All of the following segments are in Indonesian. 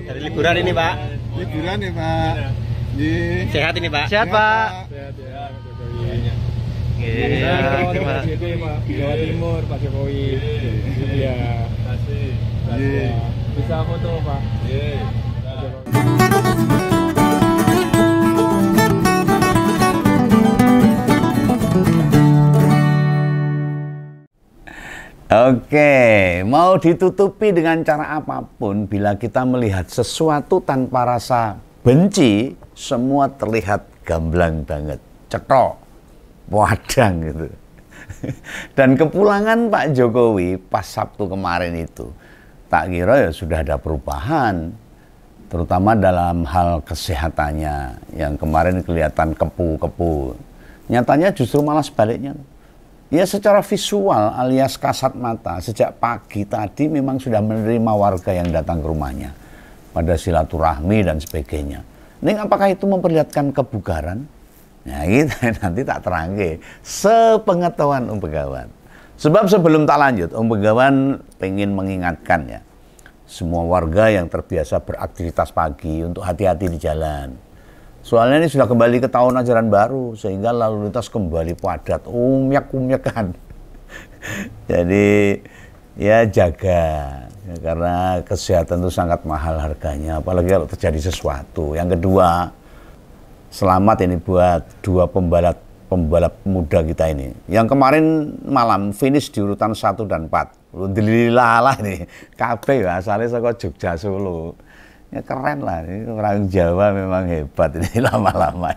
Dari liburan ini, Pak. Liburan nih, Pak. Sehat ini, Pak. Sehat, Pak. Sehat ya, Pak Jokowi. Pak Jawa Timur, Pak Jokowi. Iya. Kasih. Bisa foto, Pak. Oke, mau ditutupi dengan cara apapun, bila kita melihat sesuatu tanpa rasa benci, semua terlihat gamblang banget, cetok, wadang gitu. Dan kepulangan Pak Jokowi pas Sabtu kemarin itu, tak kira ya sudah ada perubahan, terutama dalam hal kesehatannya, yang kemarin kelihatan kepu-kepu. Nyatanya justru malah sebaliknya. Ya secara visual alias kasat mata, sejak pagi tadi memang sudah menerima warga yang datang ke rumahnya pada silaturahmi dan sebagainya. Ini apakah itu memperlihatkan kebugaran? Nah kita nanti tak terangke sepengetahuan Om Begawan. Sebab sebelum tak lanjut, Om Begawan pengen mengingatkan ya, semua warga yang terbiasa beraktivitas pagi untuk hati-hati di jalan. Soalnya ini sudah kembali ke tahun ajaran baru, sehingga lalu lintas kembali padat, umyak-umyakan. Jadi ya jaga, ya, karena kesehatan itu sangat mahal harganya, apalagi kalau terjadi sesuatu. Yang kedua, selamat ini buat dua pembalap muda kita ini. Yang kemarin malam finish di urutan 1 dan 4. Alhamdulillah ini, kabeh ya, asalnya saka Jogja Solo. Ya keren lah, ini orang Jawa memang hebat ini lama-lama.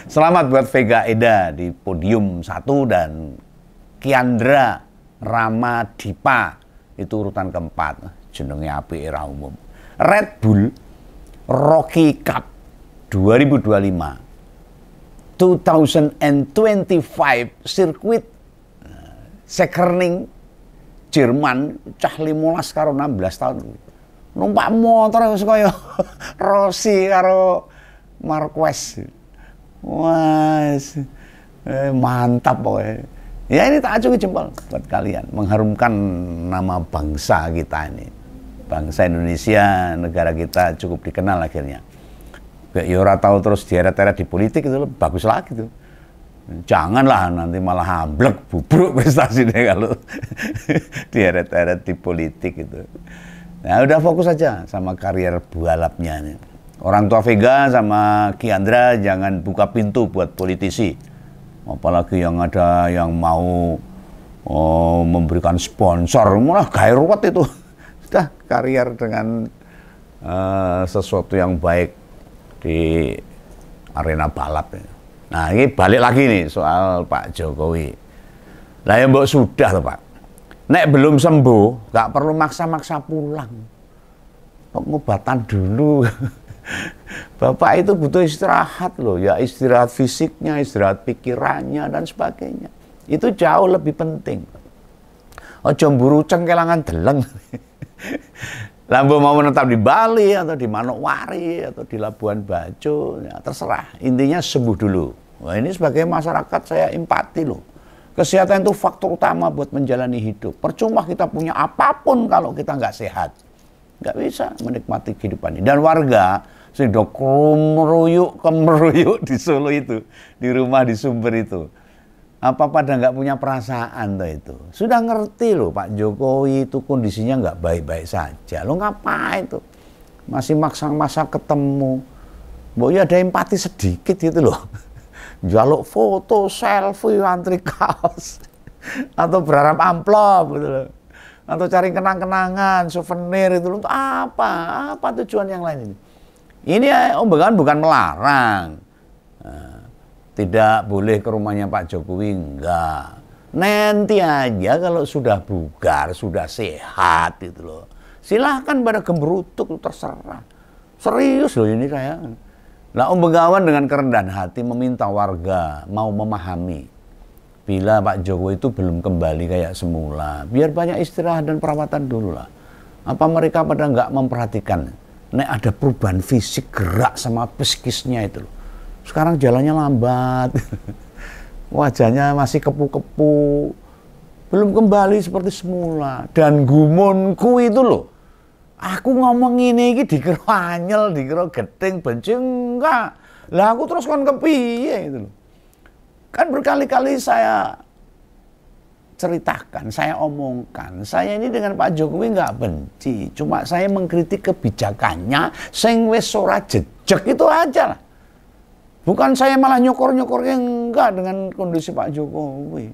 Selamat buat Vega Eda di podium 1 dan Kiandra Ramadipa itu urutan keempat. Jenenge apik era umum. Red Bull Rocky Cup 2025 sirkuit Sekerning Jerman cah 15 karo 16 tahun. Numpak motor wis kaya Rossi karo Marquez. Wah, mantap pokoknya. Ya ini tak acungi jempol buat kalian, mengharumkan nama bangsa kita ini. Bangsa Indonesia, negara kita cukup dikenal akhirnya. Ya ora tahu terus dieret-eret di politik itu bagus lagi tuh. Janganlah nanti malah amblek bubruk prestasinya kalau dieret-eret di politik itu. Nah udah fokus aja sama karier balapnya nih. Orang tua Vega sama Kiandra jangan buka pintu buat politisi. Apalagi yang ada yang mau memberikan sponsor, malah gaya ruwet itu. Sudah karier dengan sesuatu yang baik di arena balap. Nah ini balik lagi nih soal Pak Jokowi. Lah ya mbok sudah loh Pak. Nek belum sembuh, gak perlu maksa-maksa pulang. Pengobatan dulu. Bapak itu butuh istirahat loh, ya istirahat fisiknya, istirahat pikirannya, dan sebagainya. Itu jauh lebih penting. Ojo mburu cengkelangan deleng. Lambo mau menetap di Bali, atau di Manokwari, atau di Labuan Bajo, ya terserah. Intinya sembuh dulu. Wah ini sebagai masyarakat saya empati loh. Kesehatan itu faktor utama buat menjalani hidup. Percuma kita punya apapun kalau kita nggak sehat. Nggak bisa menikmati kehidupan ini. Dan warga sudah kemeruyuk di Solo itu. Di rumah di Sumber itu. Apa pada nggak punya perasaan tuh itu? Sudah ngerti loh Pak Jokowi itu kondisinya nggak baik-baik saja. Lo ngapain tuh? Masih maksa-maksa ketemu. Boy ada empati sedikit gitu loh. Jaluk foto, selfie, antri kaos, atau berharap amplop gitu loh, atau cari kenang-kenangan, souvenir itu untuk apa? Apa tujuan yang lain ini? Ini Om Begawan bukan melarang, tidak boleh ke rumahnya Pak Jokowi, enggak. Nanti aja kalau sudah bugar, sudah sehat gitu loh, silahkan pada gemberutuk terserah. Serius loh ini saya. Nah, Om Begawan dengan kerendahan hati meminta warga mau memahami bila Pak Jokowi itu belum kembali kayak semula. Biar banyak istirahat dan perawatan dulu lah. Apa mereka pada nggak memperhatikan? Nek ada perubahan fisik, gerak sama psikisnya itu loh. Sekarang jalannya lambat. Wajahnya masih kepu-kepu. Belum kembali seperti semula. Dan gumunku itu loh. Aku ngomong ini dikira anyel, dikira geting, benci enggak. Lah aku terus kon kepiye gitu loh. Kan berkali-kali saya ceritakan, saya omongkan, saya ini dengan Pak Jokowi nggak benci, cuma saya mengkritik kebijakannya sing wis ora jejeg itu aja lah. Bukan saya malah nyokor-nyokornya enggak dengan kondisi Pak Jokowi.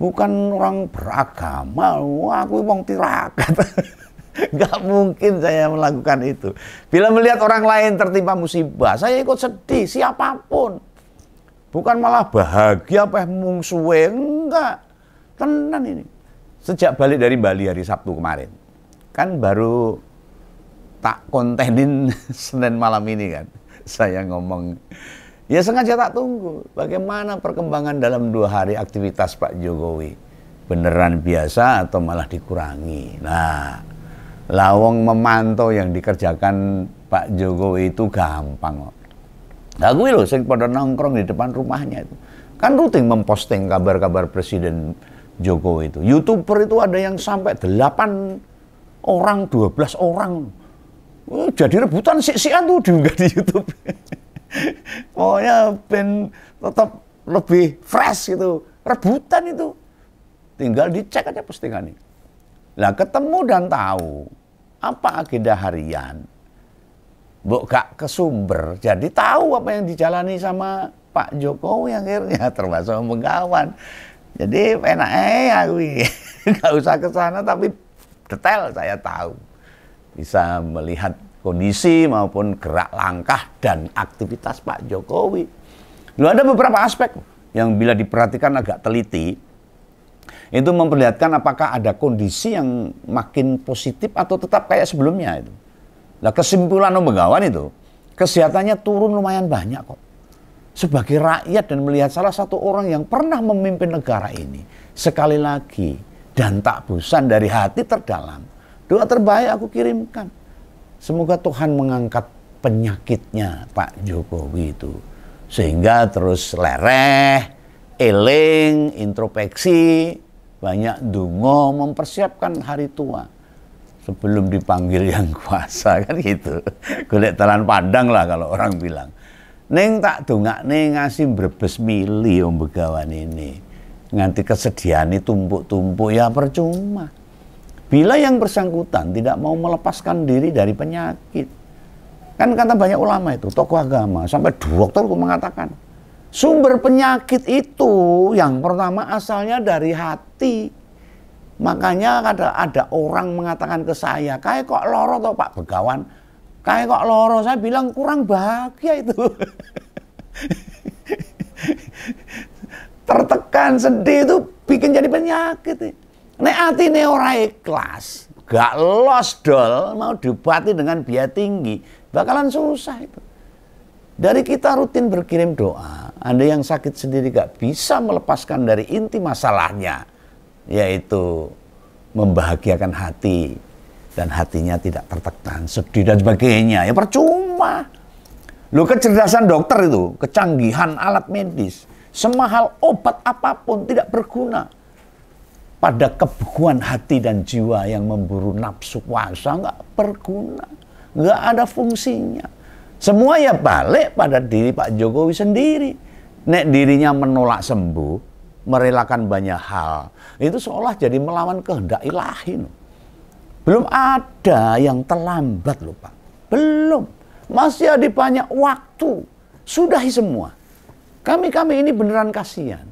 Bukan orang beragama, wah aku wong tirakat. Nggak mungkin saya melakukan itu. Bila melihat orang lain tertimpa musibah, saya ikut sedih, siapapun. Bukan malah bahagia apa mungsuwe, enggak. Tenan ini. Sejak balik dari Bali hari Sabtu kemarin, kan baru tak kontenin Senin malam ini kan. Saya ngomong, ya sengaja tak tunggu. Bagaimana perkembangan dalam 2 hari aktivitas Pak Jokowi. Beneran biasa atau malah dikurangi. Nah, lawang memantau yang dikerjakan Pak Jokowi itu gampang kok. Nah, gue loh, sing pada nongkrong di depan rumahnya itu. Kan rutin memposting kabar-kabar Presiden Jokowi itu. YouTuber itu ada yang sampai 8 orang, 12 orang. Jadi rebutan sik-sikan tuh diunggah di YouTube. Pokoknya ben tetap lebih fresh gitu. Rebutan itu. Tinggal dicek aja postingannya. Lah ketemu dan tahu apa agenda harian. Mbok gak ke sumber, jadi tahu apa yang dijalani sama Pak Jokowi akhirnya, termasuk penggawan. Jadi enak aku nggak usah ke sana, tapi detail saya tahu. Bisa melihat kondisi maupun gerak langkah dan aktivitas Pak Jokowi. Lalu ada beberapa aspek yang bila diperhatikan agak teliti, itu memperlihatkan apakah ada kondisi yang makin positif atau tetap kayak sebelumnya itu. Nah, kesimpulan Om Begawan itu, kesehatannya turun lumayan banyak kok. Sebagai rakyat dan melihat salah satu orang yang pernah memimpin negara ini, sekali lagi, dan tak bosan dari hati terdalam, doa terbaik aku kirimkan. Semoga Tuhan mengangkat penyakitnya Pak Jokowi itu. Sehingga terus lereh, eling, introspeksi, banyak dungo mempersiapkan hari tua. Sebelum dipanggil yang kuasa kan gitu. Golek talan pandang lah kalau orang bilang. Neng tak dongak neng ngasih brebes mili Om Begawan ini. Nganti kesediaan tumpuk-tumpuk ya percuma. Bila yang bersangkutan tidak mau melepaskan diri dari penyakit. Kan kata banyak ulama itu, tokoh agama, sampai dokter mengatakan. Sumber penyakit itu yang pertama asalnya dari hati. Makanya ada orang mengatakan ke saya, kayak kok loro toh Pak Begawan, kayak kok loro, saya bilang kurang bahagia itu. Tertekan, sedih itu bikin jadi penyakit. Nek atine ora ikhlas, gak los dol, mau diobati dengan biaya tinggi, bakalan susah itu. Dari kita rutin berkirim doa, Anda yang sakit sendiri gak bisa melepaskan dari inti masalahnya, yaitu membahagiakan hati dan hatinya tidak tertekan, sedih dan sebagainya, ya percuma. Loh, kecerdasan dokter itu, kecanggihan alat medis, semahal obat apapun tidak berguna pada kebeguan hati dan jiwa yang memburu nafsu kuasa, nggak berguna, nggak ada fungsinya. Semua ya balik pada diri Pak Jokowi sendiri. Nek dirinya menolak sembuh, merelakan banyak hal, itu seolah jadi melawan kehendak ilahi. Belum ada yang terlambat loh Pak. Belum. Masih ada banyak waktu. Sudahi semua. Kami ini beneran kasihan.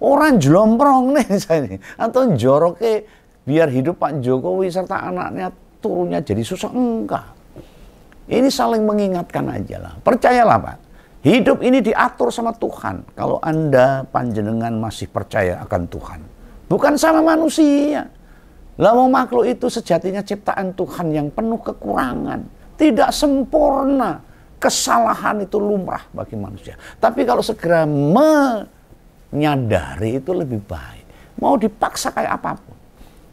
Orang jelomprong nih saya ini. Atau joroke biar hidup Pak Jokowi serta anaknya turunnya jadi susah. Enggak. Ini saling mengingatkan aja lah. Percayalah Pak. Hidup ini diatur sama Tuhan. Kalau Anda panjenengan masih percaya akan Tuhan. Bukan sama manusia. Lah makhluk itu sejatinya ciptaan Tuhan yang penuh kekurangan. Tidak sempurna. Kesalahan itu lumrah bagi manusia. Tapi kalau segera menyadari itu lebih baik. Mau dipaksa kayak apapun.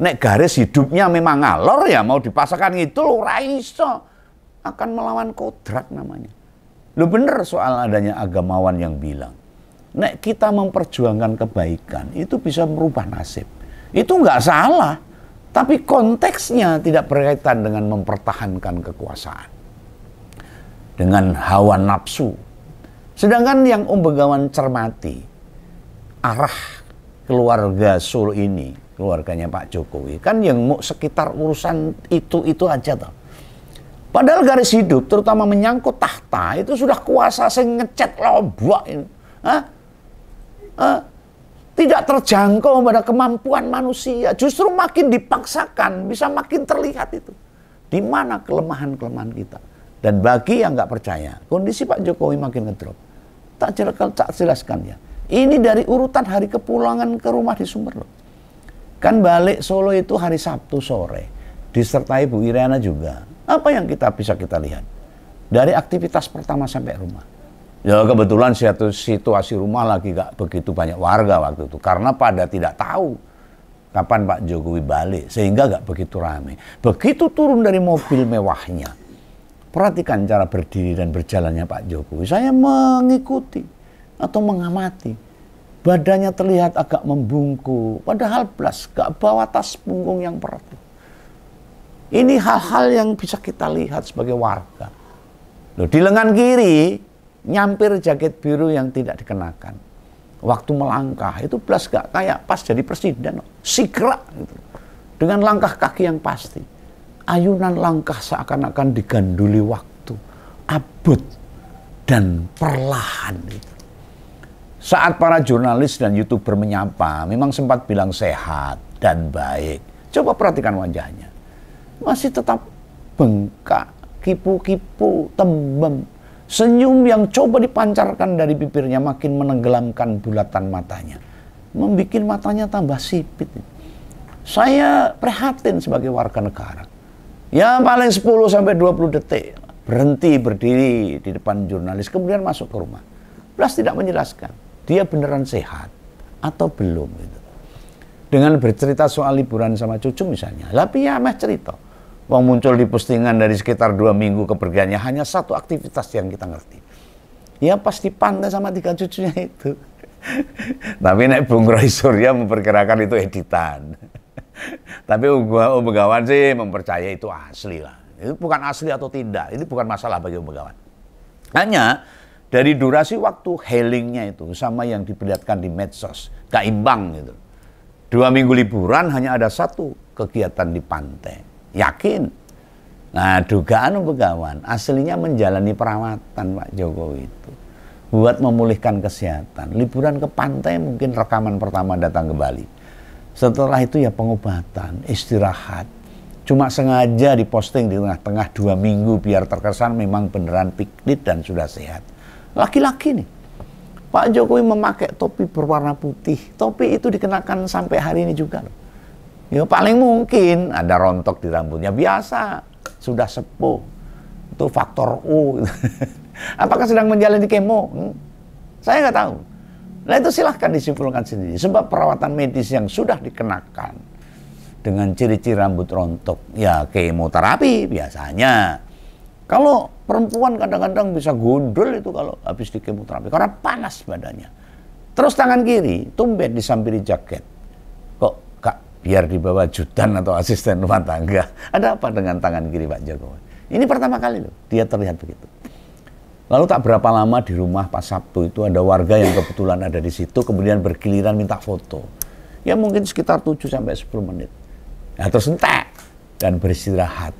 Nek garis hidupnya memang ngalor ya mau dipaksakan itu ora iso. Akan melawan kodrat namanya. Lu bener soal adanya agamawan yang bilang, nek kita memperjuangkan kebaikan, itu bisa merubah nasib. Itu nggak salah. Tapi konteksnya tidak berkaitan dengan mempertahankan kekuasaan. Dengan hawa nafsu. Sedangkan yang Om Begawan cermati, arah keluarga Solo ini, keluarganya Pak Jokowi, kan yang mau sekitar urusan itu aja toh. Padahal garis hidup, terutama menyangkut tahta, itu sudah kuasa sing ngecet lobak ini. Tidak terjangkau pada kemampuan manusia, justru makin dipaksakan, bisa makin terlihat itu. Di mana kelemahan-kelemahan kita. Dan bagi yang nggak percaya, kondisi Pak Jokowi makin ngedrop. Tak jelaskan ya. Ini dari urutan hari kepulangan ke rumah di Sumber loh. Kan balik Solo itu hari Sabtu sore, disertai Bu Iriana juga. Apa yang bisa kita lihat? Dari aktivitas pertama sampai rumah. Ya kebetulan situasi rumah lagi gak begitu banyak warga waktu itu. Karena pada tidak tahu kapan Pak Jokowi balik. Sehingga gak begitu ramai. Begitu turun dari mobil mewahnya. Perhatikan cara berdiri dan berjalannya Pak Jokowi. Saya mengikuti atau mengamati. Badannya terlihat agak membungkuk. Padahal belas gak bawa tas punggung yang berat. Ini hal-hal yang bisa kita lihat sebagai warga. Loh, di lengan kiri nyampir jaket biru yang tidak dikenakan. Waktu melangkah itu belas gak kayak pas jadi presiden, sigrak gitu. Dengan langkah kaki yang pasti. Ayunan langkah seakan-akan diganduli waktu, abot dan perlahan gitu. Saat para jurnalis dan YouTuber menyapa, memang sempat bilang sehat dan baik. Coba perhatikan wajahnya. Masih tetap bengkak, kipu-kipu, tembem. Senyum yang coba dipancarkan dari bibirnya makin menenggelamkan bulatan matanya. Membikin matanya tambah sipit. Saya prihatin sebagai warga negara. Ya paling 10-20 detik. Berhenti berdiri di depan jurnalis. Kemudian masuk ke rumah. Plus tidak menjelaskan. Dia beneran sehat atau belum. Gitu. Dengan bercerita soal liburan sama cucu misalnya. Tapi ya meh cerita. Wong muncul di postingan dari sekitar 2 minggu kepergiannya hanya satu aktivitas yang kita ngerti. Ya pas di pantai sama 3 cucunya itu. Tapi nek Bung Roy Surya memperkirakan itu editan. Tapi Om Begawan sih mempercayai itu asli lah. Itu bukan asli atau tidak, itu bukan masalah bagi Om Begawan. Hanya dari durasi waktu healingnya itu sama yang diperlihatkan di medsos, gak imbang gitu. 2 minggu liburan hanya ada satu kegiatan di pantai. Yakin. Nah, dugaan Om Begawan aslinya menjalani perawatan Pak Jokowi itu buat memulihkan kesehatan. Liburan ke pantai mungkin rekaman pertama datang ke Bali. Setelah itu ya pengobatan, istirahat. Cuma sengaja diposting di tengah-tengah 2 minggu biar terkesan memang beneran piknik dan sudah sehat. Laki-laki nih. Pak Jokowi memakai topi berwarna putih. Topi itu dikenakan sampai hari ini juga loh. Ya paling mungkin ada rontok di rambutnya, biasa, sudah sepuh, itu faktor U. Apakah sedang menjalani kemo? Saya nggak tahu. Nah itu silahkan disimpulkan sendiri, sebab perawatan medis yang sudah dikenakan dengan ciri-ciri rambut rontok, ya kemoterapi biasanya. Kalau perempuan kadang-kadang bisa gundul itu kalau habis di kemoterapi, karena panas badannya. Terus tangan kiri, tumben disampiri jaket. Biar dibawa ajudan atau asisten rumah tangga. Ada apa dengan tangan kiri Pak Jokowi? Ini pertama kali loh, dia terlihat begitu. Lalu tak berapa lama di rumah pas Sabtu itu ada warga yang kebetulan ada di situ, kemudian bergiliran minta foto. Ya mungkin sekitar 7-10 menit. Nah terus entek dan beristirahat.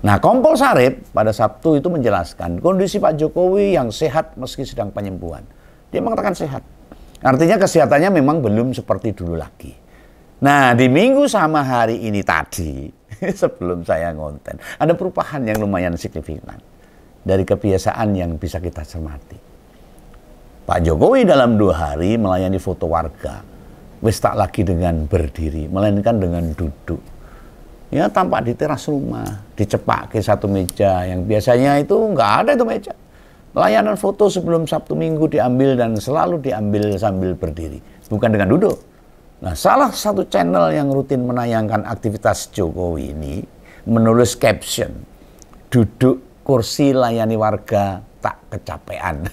Nah Kompol Sarip pada Sabtu itu menjelaskan kondisi Pak Jokowi yang sehat meski sedang penyembuhan. Dia mengatakan sehat. Artinya kesehatannya memang belum seperti dulu lagi. Nah, di minggu sama hari ini tadi, sebelum saya ngonten, ada perubahan yang lumayan signifikan dari kebiasaan yang bisa kita cermati. Pak Jokowi dalam 2 hari melayani foto warga, wis tak lagi dengan berdiri, melainkan dengan duduk. Ya, tampak di teras rumah, dicepak ke satu meja yang biasanya itu nggak ada itu meja. Layanan foto sebelum Sabtu Minggu diambil dan selalu diambil sambil berdiri, bukan dengan duduk. Nah, salah satu channel yang rutin menayangkan aktivitas Jokowi ini menulis caption, duduk kursi layani warga tak kecapean.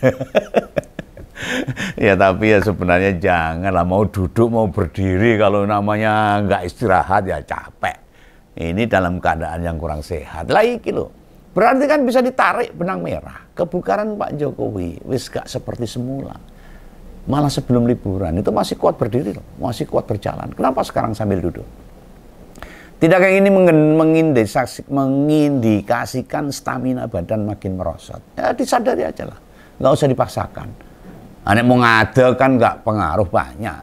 Ya tapi ya sebenarnya janganlah mau duduk mau berdiri kalau namanya nggak istirahat ya capek. ini dalam keadaan yang kurang sehat. Lah iki lho. Berarti kan bisa ditarik benang merah. Kebugaran Pak Jokowi wis gak seperti semula. Malah sebelum liburan itu masih kuat berdiri loh, masih kuat berjalan. Kenapa sekarang sambil duduk? Tidakkah ini mengindikasikan stamina badan makin merosot? Ya disadari aja lah, nggak usah dipaksakan. Anek mau ngade kan nggak pengaruh banyak.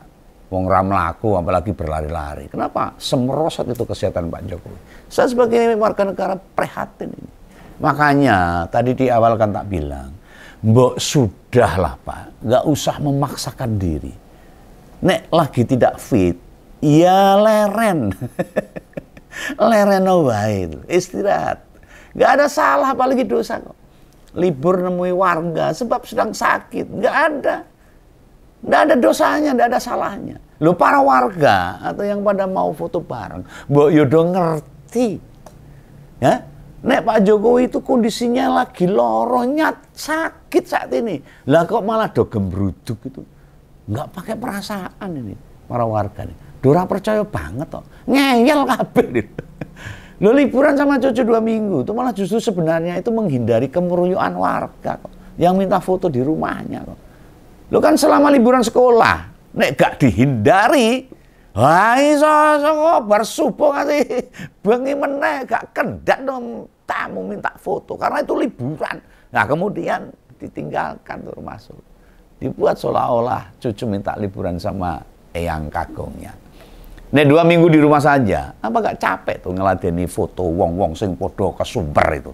Wong ra mlaku apalagi berlari-lari. Kenapa? Semerosot itu kesehatan Pak Jokowi. Saya sebagai warga negara prihatin ini. Makanya tadi di awal kan tak bilang, mbok sudahlah Pak, nggak usah memaksakan diri. Nek lagi tidak fit, ya leren. Leren wae itu, istirahat. Nggak ada salah apalagi dosa kok. Libur nemui warga sebab sedang sakit, nggak ada. Nggak ada dosanya, nggak ada salahnya. Loh para warga atau yang pada mau foto bareng, mbok yodo ngerti. Ya, nek Pak Jokowi itu kondisinya lagi loro, sakit saat ini. Lah kok malah do gembruduk itu. Nggak pakai perasaan ini para warga nih. Dora percaya banget kok. Ngeyel kabeh gitu. Loh liburan sama cucu 2 minggu itu malah justru sebenarnya itu menghindari kemeruyuan warga kok. Yang minta foto di rumahnya kok. Lo kan selama liburan sekolah, nek gak dihindari, hai iso bar subuh ngasih bengi meneh gak kendak dong tamu minta foto karena itu liburan. Nah kemudian ditinggalkan tuh masuk, dibuat seolah-olah cucu minta liburan sama eyang kagungnya. Nek 2 minggu di rumah saja, apa gak capek tuh ngeladeni foto wong-wong sing podo kesumber itu?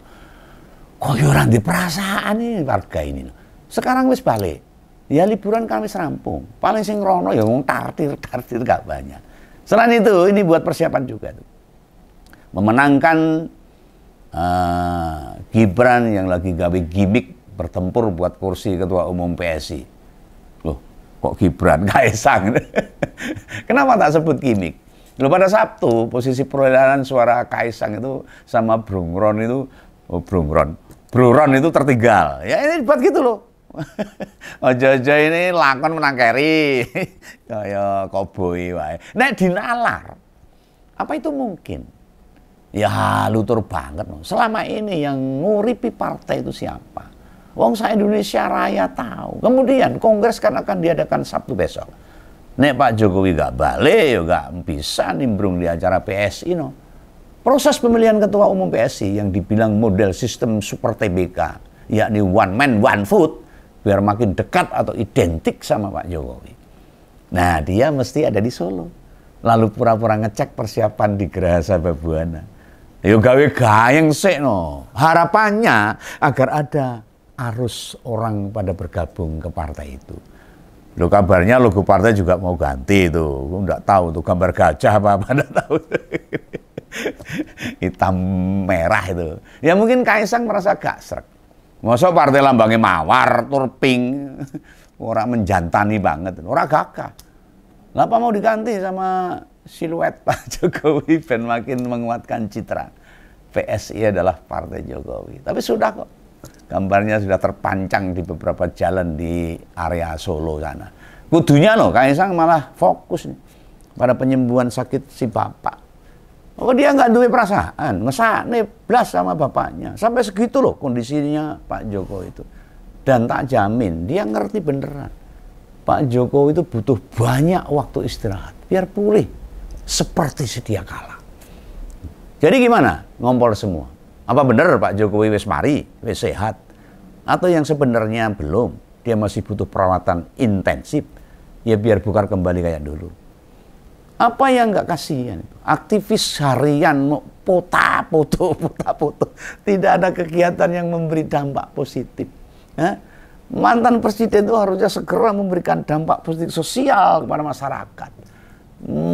Kok ora di perasaan ini warga ini. Sekarang wis balik. Ya liburan kami rampung. Paling sing rono ya ngomong tartir gak banyak. Selain itu, ini buat persiapan juga tuh. Memenangkan Gibran yang lagi gawe gimmick bertempur buat kursi ketua umum PSI. Loh, kok Gibran Kaisang? Kenapa tak sebut gimmick? Loh pada Sabtu posisi perolehan suara Kaisang itu sama Brungron itu Bruron itu tertinggal. Ya ini buat gitu loh. Ojo-ojo ini lakon menang keri kaya koboi wae. Nek dinalar, apa itu mungkin? Ya lutur banget loh. Selama ini yang nguripi partai itu siapa? Wong sa Indonesia Raya tahu. Kemudian kongres kan akan diadakan Sabtu besok. Nek Pak Jokowi gak balik, ya gak bisa nimbrung di acara PSI no. Proses pemilihan ketua umum PSI yang dibilang model sistem super TBK, yakni one man one vote, biar makin dekat atau identik sama Pak Jokowi. Nah, dia mesti ada di Solo. Lalu pura-pura ngecek persiapan di Geraha Sababwana. Yo gawe gayeng sik no. Harapannya agar ada arus orang pada bergabung ke partai itu. Loh kabarnya logo partai juga mau ganti itu. Enggak tahu tuh gambar gajah apa enggak tahu. Hitam merah itu. Ya mungkin Kaisang merasa gak srek. Masa partai lambangnya mawar, tur pink, orang menjantani banget, orang gagah. Lah apa mau diganti sama siluet Pak Jokowi ben makin menguatkan citra. PSI adalah partai Jokowi. Tapi sudah kok. Gambarnya sudah terpancang di beberapa jalan di area Solo sana. Kudunya loh, Kaisang malah fokus nih pada penyembuhan sakit si bapak. Oh dia nggak duwe perasaan, ngesakne blas sama bapaknya. Sampai segitu loh kondisinya Pak Jokowi itu. Dan tak jamin dia ngerti beneran. Pak Jokowi itu butuh banyak waktu istirahat biar pulih seperti sedia kala. Jadi gimana? Ngompol semua. Apa bener Pak Jokowi wis mari, wis sehat? Atau yang sebenarnya belum, dia masih butuh perawatan intensif. Ya biar bukan kembali kayak dulu. Apa yang nggak kasihan? Aktivis harian foto. Tidak ada kegiatan yang memberi dampak positif. Mantan presiden itu harusnya segera memberikan dampak positif sosial kepada masyarakat.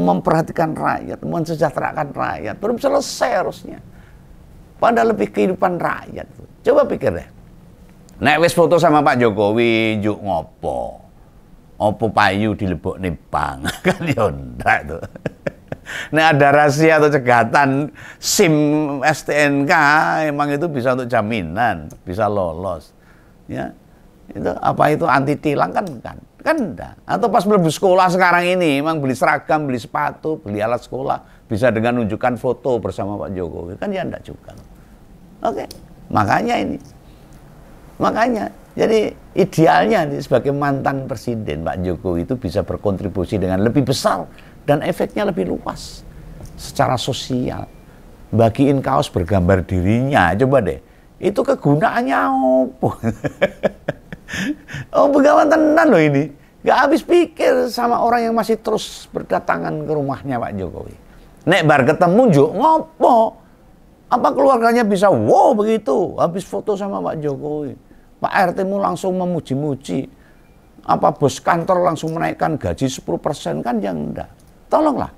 Memperhatikan rakyat, mensejahterakan rakyat. Belum selesai harusnya. Padahal lebih kehidupan rakyat. Coba pikir deh. Nek wis foto sama Pak Jokowi, juk ngopo? Opo payu dilebok nipang kan ya ndak tuh. Nek ada rahasia atau cegatan SIM STNK emang itu bisa untuk jaminan, bisa lolos. Ya. Itu apa itu anti tilang kan enggak. Atau pas mlebu sekolah sekarang ini emang beli seragam, beli sepatu, beli alat sekolah bisa dengan menunjukkan foto bersama Pak Jokowi, kan ya enggak juga. Oke, makanya ini. Makanya, jadi idealnya sebagai mantan presiden Pak Jokowi itu bisa berkontribusi dengan lebih besar dan efeknya lebih luas secara sosial. Bagiin kaos bergambar dirinya, coba deh. Itu kegunaannya apa? Oh, begawan tenan loh ini. Gak habis pikir sama orang yang masih terus berdatangan ke rumahnya Pak Jokowi. Nek bar ketemu njuk ngopo? Apa keluarganya bisa wow begitu habis foto sama Pak Jokowi? Pak RT mu langsung memuji-muji. Apa bos kantor langsung menaikkan gaji 10% kan yang enggak. Tolonglah.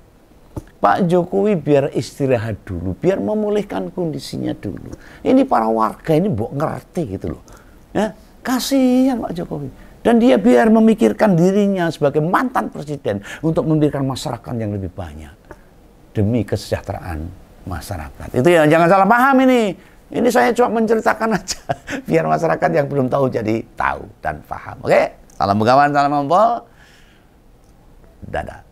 Pak Jokowi biar istirahat dulu, biar memulihkan kondisinya dulu. Ini para warga ini mbok ngerti gitu loh. Ya, kasihan Pak Jokowi. Dan dia biar memikirkan dirinya sebagai mantan presiden untuk memikirkan masyarakat yang lebih banyak. Demi kesejahteraan masyarakat. Itu ya, jangan salah paham ini. Ini saya cuma menceritakan aja. Biar masyarakat yang belum tahu jadi tahu dan paham. Oke? Salam begawan, salam ngompol. Dadah.